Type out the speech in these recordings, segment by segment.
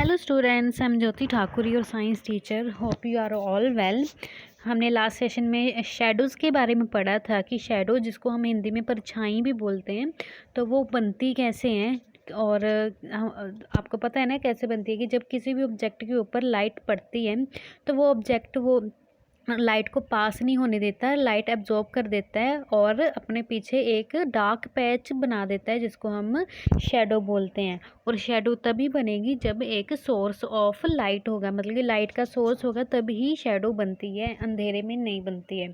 Hello students, I am Jyoti Thakur, your science teacher. Hope you are all well. हमने last session में shadows के बारे में पढ़ा था कि शेडो, जिसको हम हिंदी में परछाई भी बोलते हैं, तो वो बनती कैसे हैं। और आपको पता है ना कैसे बनती है कि जब किसी भी ऑब्जेक्ट के ऊपर लाइट पड़ती है तो वो ऑब्जेक्ट वो लाइट को पास नहीं होने देता है, लाइट एब्जॉर्ब कर देता है और अपने पीछे एक डार्क पैच बना देता है, जिसको हम शेडो बोलते हैं। और शेडो तभी बनेगी जब एक सोर्स ऑफ लाइट होगा, मतलब कि लाइट का सोर्स होगा तभी शेडो बनती है, अंधेरे में नहीं बनती है।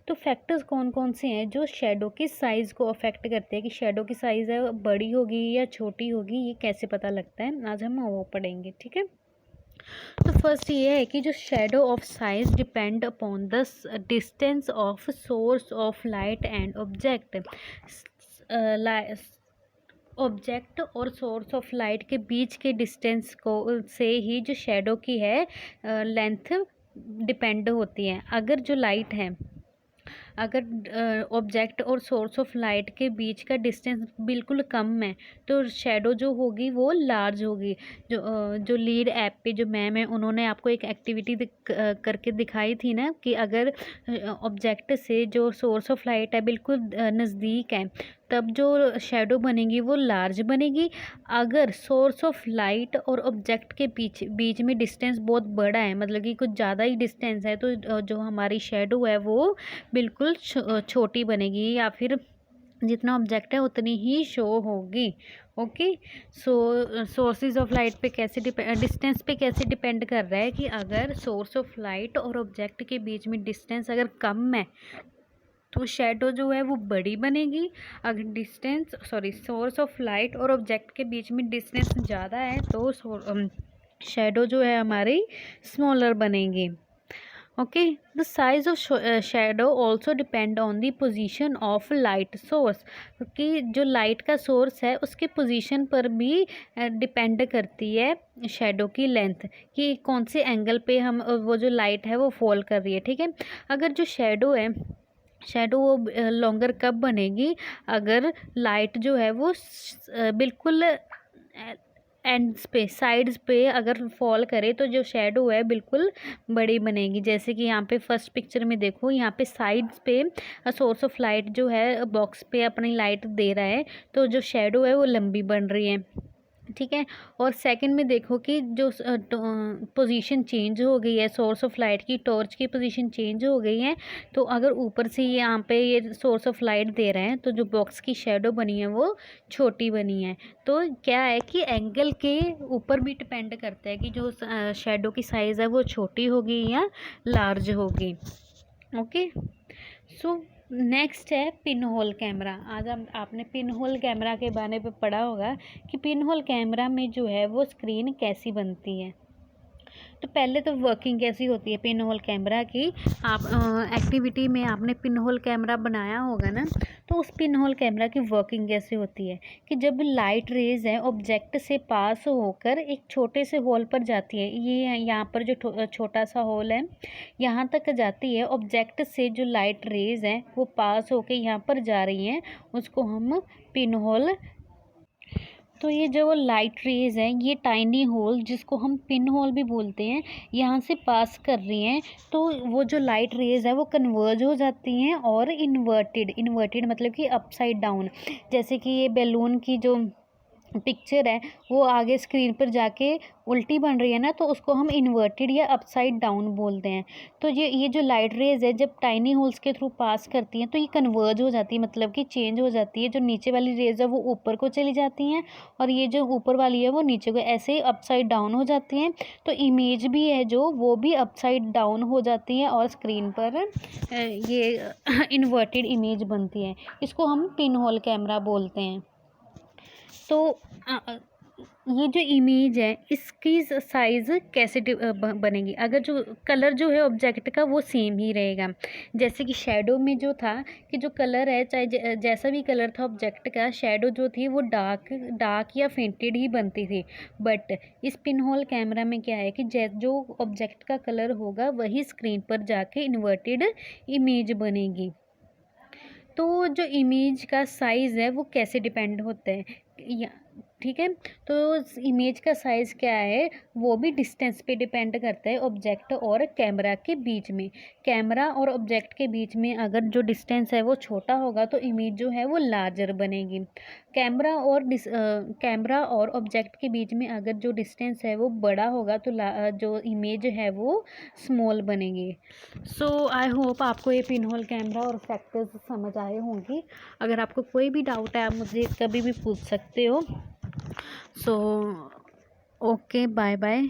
तो फैक्टर्स कौन कौन से हैं जो शेडो की साइज़ को अफेक्ट करते हैं कि शेडो की साइज़ है बड़ी होगी या छोटी होगी, ये कैसे पता लगता है, आज हम वो पढ़ेंगे। ठीक है, तो फर्स्ट ये है कि जो shadow of size depend upon the distance of source of light and object. Object और सोर्स ऑफ लाइट के बीच के डिस्टेंस को से ही जो शेडो की है लेंथ डिपेंड होती है। अगर जो लाइट है, अगर ऑब्जेक्ट और सोर्स ऑफ लाइट के बीच का डिस्टेंस बिल्कुल कम है तो शेडो जो होगी वो लार्ज होगी। जो लीड ऐप पे जो मैम है उन्होंने आपको एक एक्टिविटी करके दिखाई थी ना कि अगर ऑब्जेक्ट से जो सोर्स ऑफ लाइट है बिल्कुल नज़दीक है तब जो शेडो बनेगी वो लार्ज बनेगी। अगर सोर्स ऑफ लाइट और ऑब्जेक्ट के बीच में डिस्टेंस बहुत बड़ा है, मतलब कि कुछ ज़्यादा ही डिस्टेंस है, तो जो हमारी शेडो है वो बिल्कुल छोटी बनेगी, या फिर जितना ऑब्जेक्ट है उतनी ही शो होगी। Okay, so sources of light पे कैसे डिस्टेंस पे कैसे डिपेंड कर रहा है कि अगर सोर्स ऑफ लाइट और ऑब्जेक्ट के बीच में डिस्टेंस अगर कम है तो शेडो जो है वो बड़ी बनेगी। अगर सोर्स ऑफ लाइट और ऑब्जेक्ट के बीच में डिस्टेंस ज़्यादा है तो शेडो जो है हमारी स्मॉलर बनेगी। Okay, the size of shadow also depend on the position of light source, कि जो लाइट का सोर्स है उसके पोजीशन पर भी डिपेंड करती है शेडो की लेंथ, कि कौन से एंगल पे हम वो जो लाइट है वो फॉल कर रही है। ठीक है, अगर जो शेडो है, शेडो वो लॉन्गर कब बनेगी अगर लाइट जो है वो बिल्कुल एंड्स पे, साइड्स पे अगर फॉल करे तो जो शेडो है बिल्कुल बड़ी बनेगी। जैसे कि यहाँ पे फर्स्ट पिक्चर में देखो, यहाँ पे साइड्स पे सोर्स ऑफ लाइट जो है बॉक्स पे अपनी लाइट दे रहा है तो जो शेडो है वो लंबी बन रही है। ठीक है, और सेकंड में देखो कि जो पोजीशन चेंज हो गई है, सोर्स ऑफ लाइट की टॉर्च की पोजीशन चेंज हो गई है, तो अगर ऊपर से यहाँ पे ये सोर्स ऑफ लाइट दे रहे हैं तो जो बॉक्स की शेडो बनी है वो छोटी बनी है। तो क्या है कि एंगल के ऊपर भी डिपेंड करता है कि जो शेडो की साइज़ है वो छोटी होगी या लार्ज होगी। ओके, सो नेक्स्ट है पिन होल कैमरा। आज आपने पिन होल कैमरा के बारे में पढ़ा होगा कि पिन होल कैमरा में जो है वो स्क्रीन कैसी बनती है। तो पहले तो वर्किंग कैसी होती है पिन होल कैमरा की, आप एक्टिविटी में आपने पिन होल कैमरा बनाया होगा ना, तो उस पिन होल कैमरा की वर्किंग कैसे होती है कि जब लाइट रेज है ऑब्जेक्ट से पास होकर एक छोटे से होल पर जाती है, ये यहाँ पर जो छोटा सा होल है यहाँ तक जाती है, ऑब्जेक्ट से जो लाइट रेज है वो पास होकर यहाँ पर जा रही हैं, उसको हम पिन होल। तो ये जो लाइट रेज हैं ये टाइनी होल, जिसको हम पिन होल भी बोलते हैं, यहाँ से पास कर रही हैं, तो वो जो लाइट रेज है वो कन्वर्ज हो जाती हैं और इन्वर्टेड मतलब कि अपसाइड डाउन। जैसे कि ये बैलून की जो पिक्चर है वो आगे स्क्रीन पर जाके उल्टी बन रही है ना, तो उसको हम इन्वर्टेड या अपसाइड डाउन बोलते हैं। तो ये जो लाइट रेज है जब टाइनी होल्स के थ्रू पास करती हैं तो ये कन्वर्ज हो जाती है, मतलब कि चेंज हो जाती है। जो नीचे वाली रेज है वो ऊपर को चली जाती हैं और ये जो ऊपर वाली है वो नीचे को, ऐसे ही अपसाइड डाउन हो जाती हैं। तो इमेज भी है जो वो भी अपसाइड डाउन हो जाती है और स्क्रीन पर ये इन्वर्टेड इमेज बनती है। इसको हम पिन होल कैमरा बोलते हैं। तो ये जो इमेज है इसकी साइज़ कैसे बनेगी अगर जो कलर जो है ऑब्जेक्ट का वो सेम ही रहेगा। जैसे कि शेडो में जो था कि जो कलर है चाहे जैसा भी कलर था ऑब्जेक्ट का, शेडो जो थी वो डार्क या फेंटेड ही बनती थी। बट इस पिन होल कैमरा में क्या है कि जो ऑब्जेक्ट का कलर होगा वही स्क्रीन पर जाके इन्वर्टेड इमेज बनेगी। तो जो इमेज का साइज़ है वो कैसे डिपेंड होता है, ठीक है। तो इमेज का साइज़ क्या है वो भी डिस्टेंस पे डिपेंड करता है ऑब्जेक्ट और कैमरा के बीच में। कैमरा और ऑब्जेक्ट के बीच में अगर जो डिस्टेंस है वो छोटा होगा तो इमेज जो है वो लार्जर बनेगी। कैमरा और ऑब्जेक्ट के बीच में अगर जो डिस्टेंस है वो बड़ा होगा तो जो इमेज है वो स्मॉल बनेगी। सो आई होप आपको ये पिन होल कैमरा और फैक्टर्स समझ आए होंगी। अगर आपको कोई भी डाउट है आप मुझे कभी भी पूछ सकते हो। So okay, bye bye.